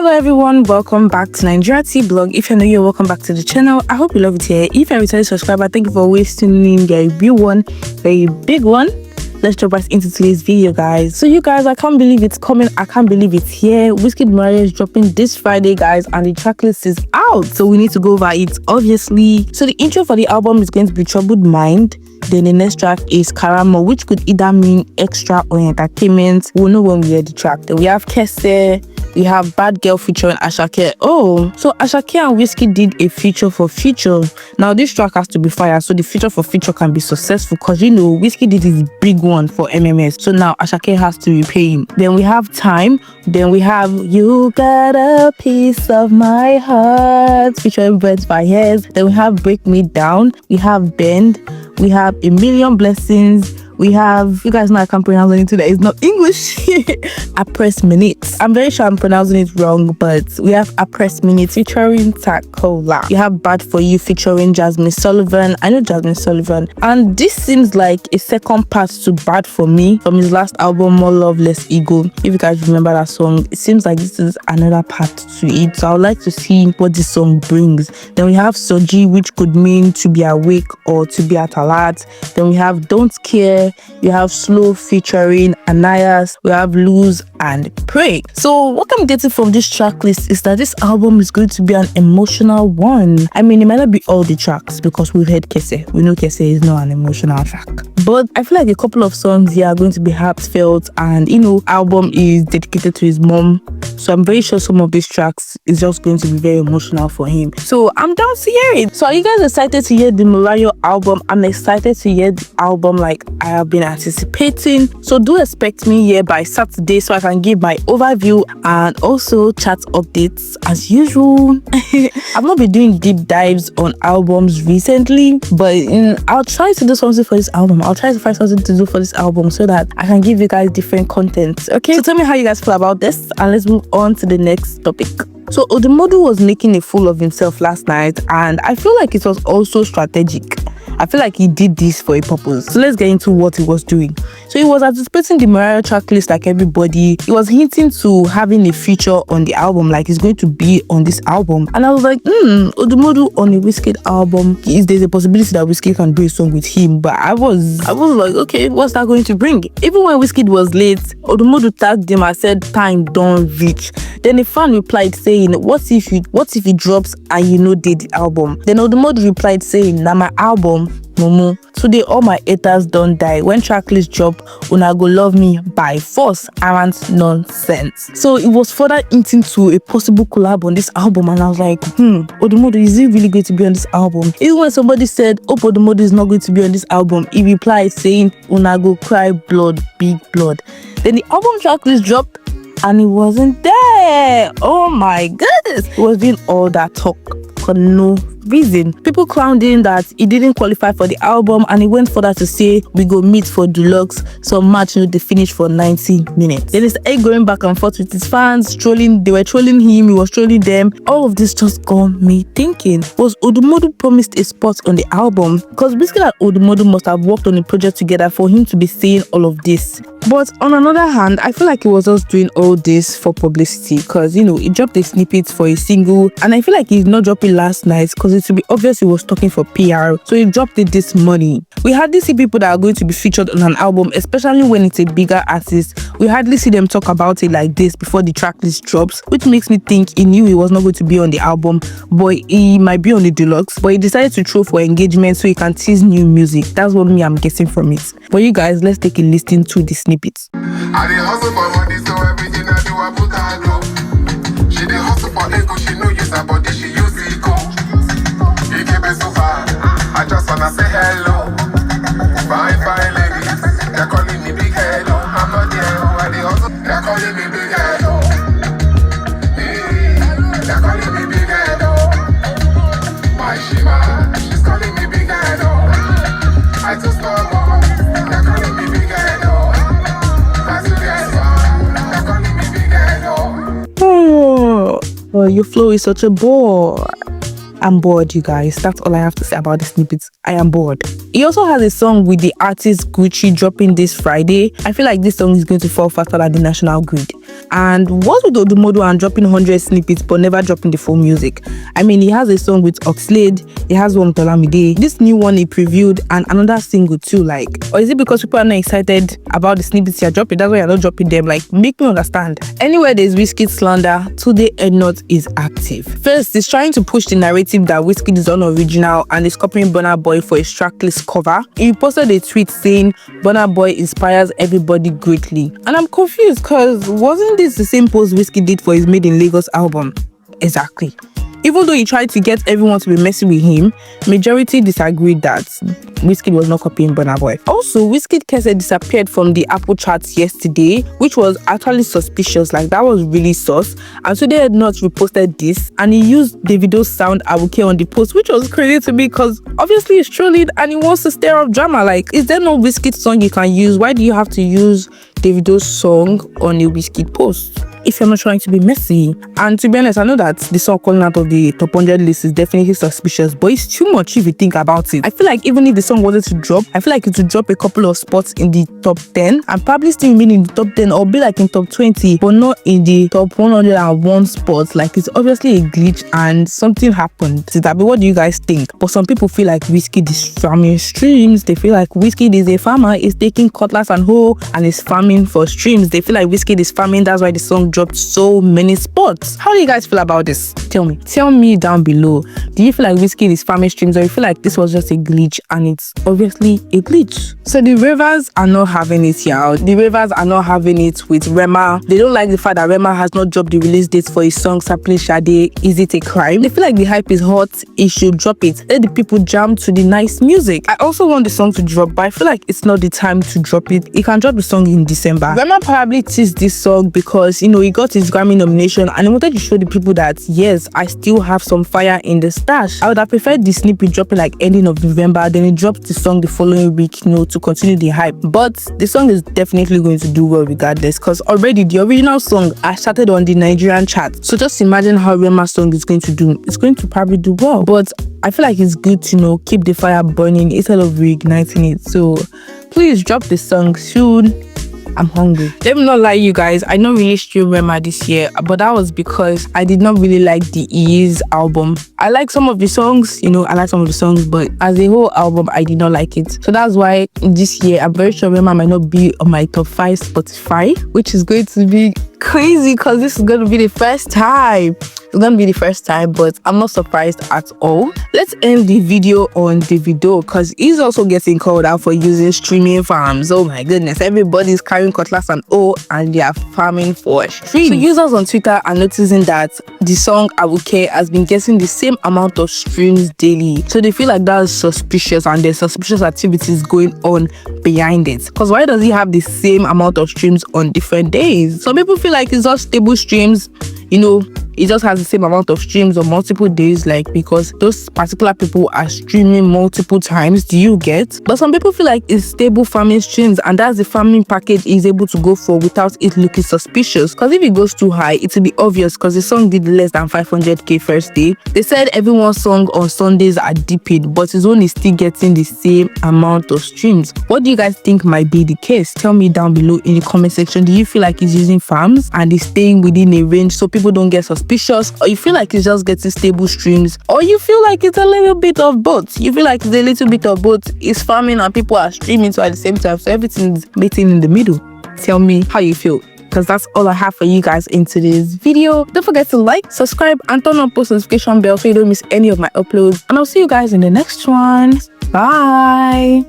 Hello everyone, welcome back to Nigeria Tea Blog. If you're new here, welcome back to the channel. I hope you love it here. If you're a returning subscriber, thank you for always tuning in. You're a real one, very big one. Let's jump right into today's video, guys. So you guys, I can't believe it's coming. I can't believe it's here. Wizkid Morayo is dropping this Friday, guys, and the tracklist is out. So we need to go over it, obviously. So the intro for the album is going to be Troubled Mind. Then the next track is Karamo, which could either mean extra or entertainment. We'll know when we hear the track. Then we have Kese. We have Bad Girl featuring Awuke. Oh, so Awuke and Wizkid did a feature for feature. Now this track has to be fire, so the feature for feature can be successful because you know Wizkid did his big one for MMS. So now Awuke has to repay him. Then we have Time. Then we have You Got a Piece of My Heart featuring Birds by Hairs. Then we have Break Me Down. We have Bend. We have A Million Blessings. We have, you guys know I can't pronounce anything that is not English. Appress Minutes. I'm very sure I'm pronouncing it wrong, but we have Appress Minutes featuring Tyla. You have Bad For You featuring Jasmine Sullivan. I know Jasmine Sullivan. And this seems like a second part to Bad For Me from his last album, More Love, Less Ego. If you guys remember that song, it seems like this is another part to it. So I would like to see what this song brings. Then we have Soji, which could mean to be awake or to be at alert. Then we have Don't Care. You have Slow featuring Anayas. We have Lose and Pray. So what I'm getting from this track list is that this album is going to be an emotional one. I mean, it might not be all the tracks because we've heard Kese. We know Kese is not an emotional track. But I feel like a couple of songs here are going to be heartfelt, and you know, album is dedicated to his mom. So I'm very sure some of these tracks is just going to be very emotional for him. So I'm down to hear it. So are you guys excited to hear the Morayo album? I'm excited to hear the album like I have been anticipating. So do expect me here by Saturday so I can give my overview and also chat updates as usual. I've not been doing deep dives on albums recently, but I'll try to do something for this album. I'll try to find something to do for this album so that I can give you guys different content. Okay, so tell me how you guys feel about this and let's move on to the next topic. So Odumodu was making a fool of himself last night, and I feel like it was also strategic. I feel like he did this for a purpose. So let's get into what he was doing. So he was anticipating the Morayo track list like everybody. He was hinting to having a feature on the album, like he's going to be on this album. And I was like, Odumodu on a Wizkid album, there's a possibility that Wizkid can do a song with him. But I was like, okay, what's that going to bring? Even when Wizkid was late, Odumodu tagged him and said, time don't reach. Then a fan replied saying, what if he drops and you know did the album? Then Odumodu replied saying, na my album, Momo. Today all my haters don't die. When tracklist drop, una go love me by force. Aren't nonsense. So it was further hinting to a possible collab on this album, and I was like, Odumodu, is he really going to be on this album? Even when somebody said, oh, Odumodu is not going to be on this album, he replied saying, una go cry blood, big blood. Then the album tracklist dropped and he wasn't there. Oh my goodness. He was doing all that talk for no reason. People clowned him that he didn't qualify for the album, and he went further to say we go meet for deluxe, some match they finished for 90 minutes. Then he started going back and forth with his fans, trolling. They were trolling him, he was trolling them. All of this just got me thinking, was Odumodu promised a spot on the album? Because Wizkid and Odumodu must have worked on the project together for him to be saying all of this. But on another hand, I feel like he was just doing all this for publicity, because you know, he dropped a snippet for a single, and I feel like he's not dropping last night because it to be obvious he was talking for PR, so he dropped it this morning. We hardly see people that are going to be featured on an album, especially when it's a bigger artist. We hardly see them talk about it like this before the track list drops, which makes me think he knew he was not going to be on the album, but he might be on the deluxe. But he decided to throw for engagement so he can tease new music. That's what I'm guessing from it. But you guys, let's take a listen to the snippets. I dey hustle for money, so everything I do I put her glow. She dey hustle for ego, she no use her body, she use ego. You keep it so far, I just wanna say hello. Fine ladies, they're calling me big hello. I'm not there, I dey hustle, they're calling me big hello. They're calling me big hello. My Shima, she's calling me big hello. I just love her, they're calling me big hello. Oh, your flow is such a bore. I'm bored, you guys. That's all I have to say about the snippets. I am bored. He also has a song with the artist Gucci dropping this Friday. I feel like this song is going to fall faster than the national grid. And what with Odumodu and dropping 100 snippets but never dropping the full music? I mean, he has a song with Oxlade, he has one with Olamide, this new one he previewed, and another single too. Like, or is it because people are not excited about the snippets you're dropping, that's why you're not dropping them? Like, make me understand. Anywhere there's Wizkid slander, TundeEdNut is active. First, he's trying to push the narrative that Wizkid is unoriginal and is copying Burna Boy for his Tracklist cover. He posted a tweet saying Burna Boy inspires everybody greatly, and I'm confused because wasn't this the same post Wizkid did for his Made in Lagos album? Exactly. Even though he tried to get everyone to be messing with him, majority disagreed that Wizkid was not copying Burna Boy. Also, Wizkid Kese disappeared from the Apple charts yesterday, which was actually suspicious. Like, that was really sus. And so TundeEdNut reposted this, and he used Davido's sound Awuke on the post, which was crazy to me because obviously he's trolling and he wants to stir up drama. Like, is there no Wizkid song you can use? Why do you have to use Davido's song on a Wizkid post if you're not trying to be messy? And to be honest, I know that the song calling out of the top 100 list is definitely suspicious, but it's too much if you think about it. I feel like even if the song wanted to drop, I feel like it would drop a couple of spots in the top 10 and probably still remain in the top 10 or be like in top 20, but not in the top 101 spots. Like, it's obviously a glitch and something happened to that. But what do you guys think? But some people feel like Wizkid is farming streams. They feel like Wizkid is a farmer, is taking cutlass and hoe and is farming for streams. They feel like Wizkid is farming, that's why the song dropped so many spots. How do you guys feel about this? Tell me down below. Do you feel like Wizkid is farming streams, or you feel like this was just a glitch and it's obviously a glitch? So the ravers are not having it here. The ravers are not having it with Rema. They don't like the fact that Rema has not dropped the release date for his song Sampling Sade. Is it a crime? They feel like the hype is hot, he should drop it. Let the people jam to the nice music. I also want the song to drop, but I feel like it's not the time to drop it. He can drop the song in December. Rema probably teased this song because, you know, he got his Grammy nomination and he wanted to show the people that yes, I still have some fire in the stash. I would have preferred the snippet dropping like ending of November, then he dropped the song the following week, you know, to continue the hype. But the song is definitely going to do well regardless, because already the original song has started on the Nigerian chart. So just imagine how Rema's song is going to do. It's going to probably do well. But I feel like it's good to, you know, keep the fire burning instead of reigniting it. So please drop the song soon. I'm hungry. Let me not lie, you guys, I not really stream Rema this year, but that was because I did not really like the Ease album. I like some of the songs, you know, but as a whole album, I did not like it. So that's why this year, I'm very sure Rema might not be on my top 5 Spotify, which is going to be crazy because this is going to be the first time. It's gonna be the first time, but I'm not surprised at all. Let's end the video on Davido because he's also getting called out for using streaming farms. Oh my goodness, everybody's carrying cutlass and and they are farming for streams. So users on Twitter are noticing that the song Awuke has been getting the same amount of streams daily. So they feel like that's suspicious and there's suspicious activities going on behind it. Because why does he have the same amount of streams on different days? Some people feel like it's just stable streams, you know, it just has the same amount of streams on multiple days, like because those particular people are streaming multiple times. Do you get? But some people feel like it's stable farming streams and that's the farming package he's able to go for without it looking suspicious. Because if it goes too high, it will be obvious because the song did less than 500k first day. They said everyone's song on Sundays are dipping, but it's only still getting the same amount of streams. What do you guys think might be the case? Tell me down below in the comment section. Do you feel like he's using farms and he's staying within a range so people don't get suspicious, or you feel like it's just getting stable streams, or you feel like it's a little bit of both? You feel like it's a little bit of both. It's farming and people are streaming so at the same time, so everything's meeting in the middle. Tell me how you feel, because that's all I have for you guys in today's video. Don't forget to like, subscribe, and turn on post notification bell so you don't miss any of my uploads, and I'll see you guys in the next one. Bye.